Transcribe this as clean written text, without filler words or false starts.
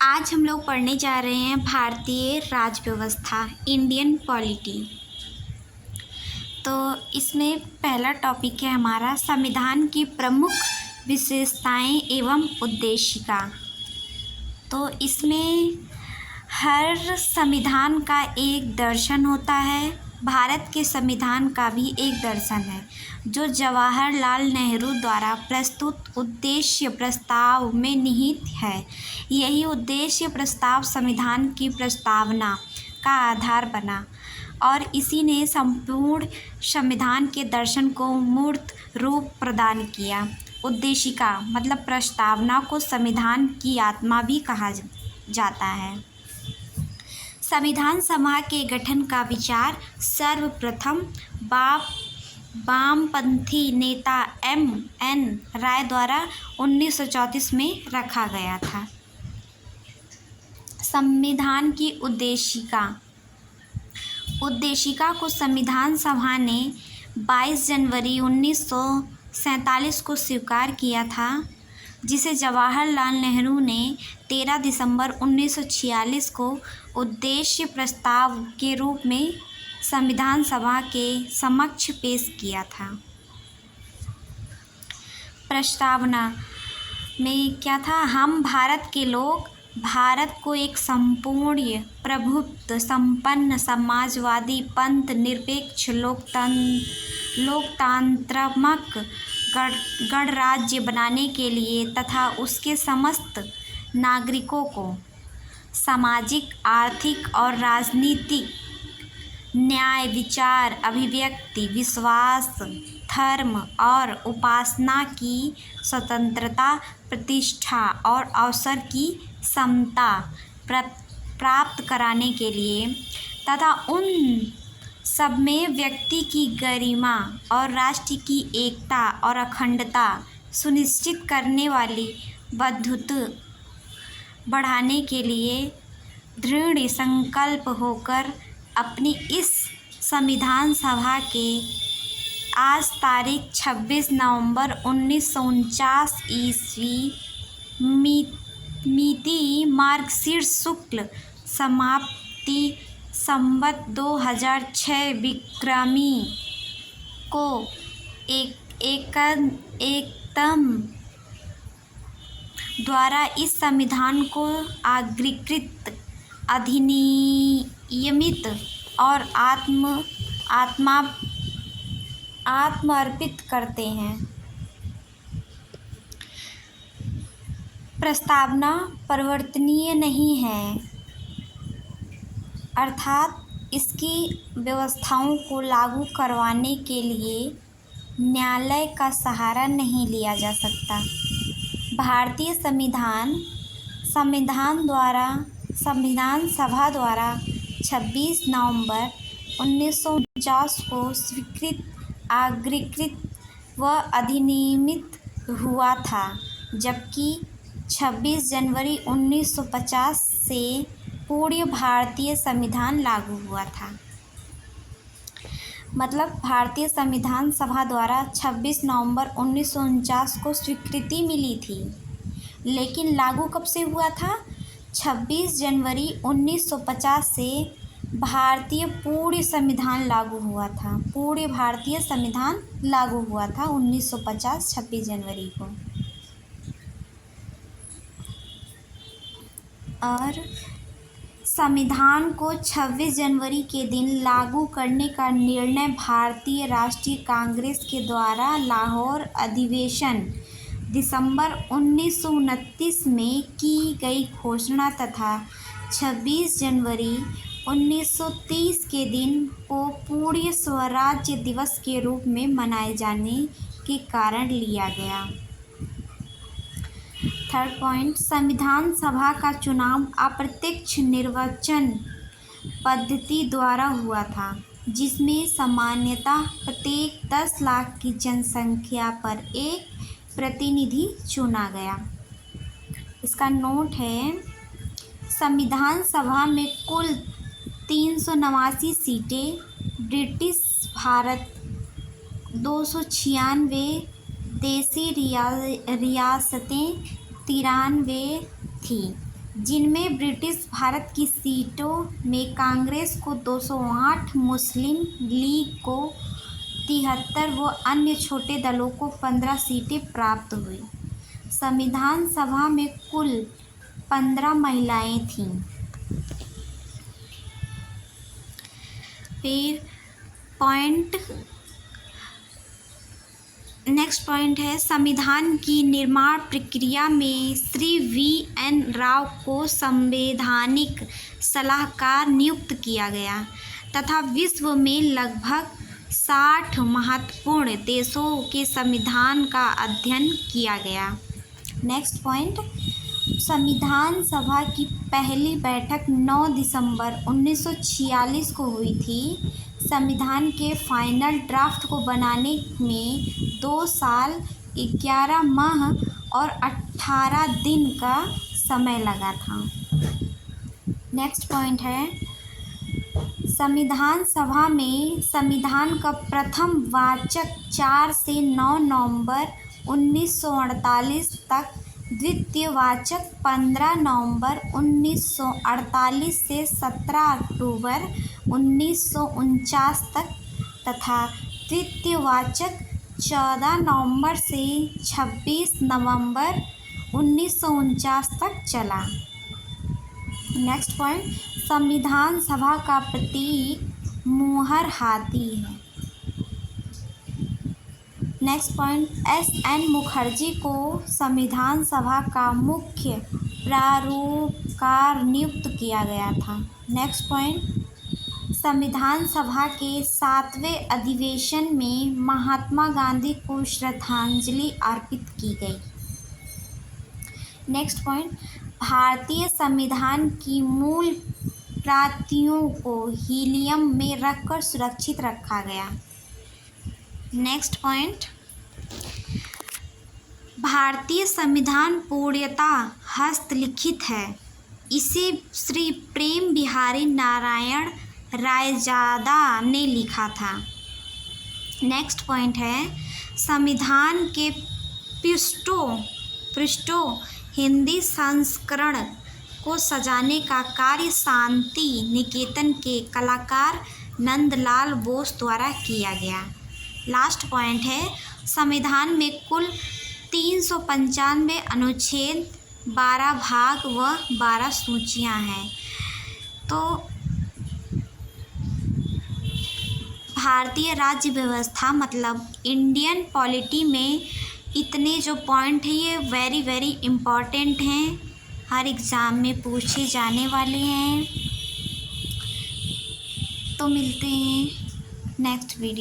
आज हम लोग पढ़ने जा रहे हैं भारतीय राज व्यवस्था, इंडियन पॉलिटी। तो इसमें पहला टॉपिक है हमारा संविधान की प्रमुख विशेषताएं एवं उद्देशिका। तो इसमें हर संविधान का एक दर्शन होता है। भारत के संविधान का भी एक दर्शन है जो जवाहरलाल नेहरू द्वारा प्रस्तुत उद्देश्य प्रस्ताव में निहित है। यही उद्देश्य प्रस्ताव संविधान की प्रस्तावना का आधार बना और इसी ने संपूर्ण संविधान के दर्शन को मूर्त रूप प्रदान किया। उद्देशिका मतलब प्रस्तावना को संविधान की आत्मा भी कहा जाता है। संविधान सभा के गठन का विचार सर्वप्रथम वामपंथी नेता M.N. राय द्वारा 1934 में रखा गया था। संविधान की उद्देशिका को संविधान सभा ने 22 जनवरी 1947 को स्वीकार किया था, जिसे जवाहरलाल नेहरू ने 13 दिसंबर 1946 को उद्देश्य प्रस्ताव के रूप में संविधान सभा के समक्ष पेश किया था। प्रस्तावना में क्या था? हम भारत के लोग भारत को एक संपूर्ण प्रभुत्व संपन्न समाजवादी पंथ निरपेक्ष लोकतांत्रात्मक गणराज्य बनाने के लिए तथा उसके समस्त नागरिकों को सामाजिक, आर्थिक और राजनीतिक न्याय, विचार, अभिव्यक्ति, विश्वास, धर्म और उपासना की स्वतंत्रता, प्रतिष्ठा और अवसर की समता प्राप्त कराने के लिए तथा उन सब में व्यक्ति की गरिमा और राष्ट्र की एकता और अखंडता सुनिश्चित करने वाली बद्धता बढ़ाने के लिए दृढ़ संकल्प होकर अपनी इस संविधान सभा के आज तारीख 26 नवंबर 1949 ईस्वी मिति मार्गशीर्ष शुक्ल समाप्ति संवत 2006 विक्रमी को एकम द्वारा इस संविधान को अंगीकृत, अधिनियमित और आत्मार्पित करते हैं। प्रस्तावना परिवर्तनीय नहीं है, अर्थात इसकी व्यवस्थाओं को लागू करवाने के लिए न्यायालय का सहारा नहीं लिया जा सकता। भारतीय संविधान सभा द्वारा 26 नवंबर 1949 को स्वीकृत, अंगीकृत व अधिनियमित हुआ था, जबकि 26 जनवरी 1950 से पूर्ण भारतीय संविधान लागू हुआ था। मतलब भारतीय संविधान सभा द्वारा 26 नवंबर 1949 को स्वीकृति मिली थी, लेकिन लागू कब से हुआ था? 26 जनवरी 1950 से भारतीय पूर्ण संविधान लागू हुआ था। पूर्ण भारतीय संविधान लागू हुआ था 1950 26 जनवरी को। और संविधान को 26 जनवरी के दिन लागू करने का निर्णय भारतीय राष्ट्रीय कांग्रेस के द्वारा लाहौर अधिवेशन दिसंबर 1929 में की गई घोषणा तथा 26 जनवरी 1930 के दिन को पूर्ण स्वराज्य दिवस के रूप में मनाए जाने के कारण लिया गया। थर्ड पॉइंट, संविधान सभा का चुनाव अप्रत्यक्ष निर्वाचन पद्धति द्वारा हुआ था, जिसमें सामान्यतः प्रत्येक 10 लाख की जनसंख्या पर एक प्रतिनिधि चुना गया। इसका नोट है, संविधान सभा में कुल 389 सीटें, ब्रिटिश भारत 296, देसी रियासतें 93 थी। जिनमें ब्रिटिश भारत की सीटों में कांग्रेस को 208, मुस्लिम लीग को 73 व अन्य छोटे दलों को 15 सीटें प्राप्त हुई। संविधान सभा में कुल 15 महिलाएं थीं। फिर नेक्स्ट पॉइंट है, संविधान की निर्माण प्रक्रिया में श्री V.N. राव को संवैधानिक सलाहकार नियुक्त किया गया तथा विश्व में लगभग 60 महत्वपूर्ण देशों के संविधान का अध्ययन किया गया। नेक्स्ट पॉइंट, संविधान सभा की पहली बैठक 9 दिसंबर 1946 को हुई थी। संविधान के फाइनल ड्राफ्ट को बनाने में 2 साल 11 माह और 18 दिन का समय लगा था। नेक्स्ट पॉइंट है, संविधान सभा में संविधान का प्रथम वाचक 4 से 9 नवंबर 1948 तक, द्वितीय वाचक 15 नवंबर 1948 से 17 अक्टूबर 1949 तक तथा तृतीय वाचक 14 नवंबर से 26 नवंबर 1949 तक चला। नेक्स्ट पॉइंट, संविधान सभा का प्रतीक मोहर हाथी है। Next point, S.N. मुखर्जी को संविधान सभा का मुख्य प्रारूपकार नियुक्त किया गया था। नेक्स्ट पॉइंट, संविधान सभा के 7वें अधिवेशन में महात्मा गांधी को श्रद्धांजलि अर्पित की गई। नेक्स्ट पॉइंट, भारतीय संविधान की मूल प्रतियों को हीलियम में रखकर सुरक्षित रखा गया। नेक्स्ट पॉइंट, भारतीय संविधान पूर्णतः हस्तलिखित है। इसे श्री प्रेम बिहारी नारायण रायजादा ने लिखा था। नेक्स्ट पॉइंट है, संविधान के पृष्ठों हिंदी संस्करण को सजाने का कार्य शांति निकेतन के कलाकार नंदलाल बोस द्वारा किया गया। लास्ट पॉइंट है, संविधान में कुल 395 अनुच्छेद, 12 भाग व 12 सूचियां हैं। तो भारतीय राज्य व्यवस्था मतलब इंडियन पॉलिटी में इतने जो पॉइंट हैं ये वेरी इम्पॉर्टेंट हैं, हर एग्ज़ाम में पूछे जाने वाले हैं। तो मिलते हैं नेक्स्ट वीडियो।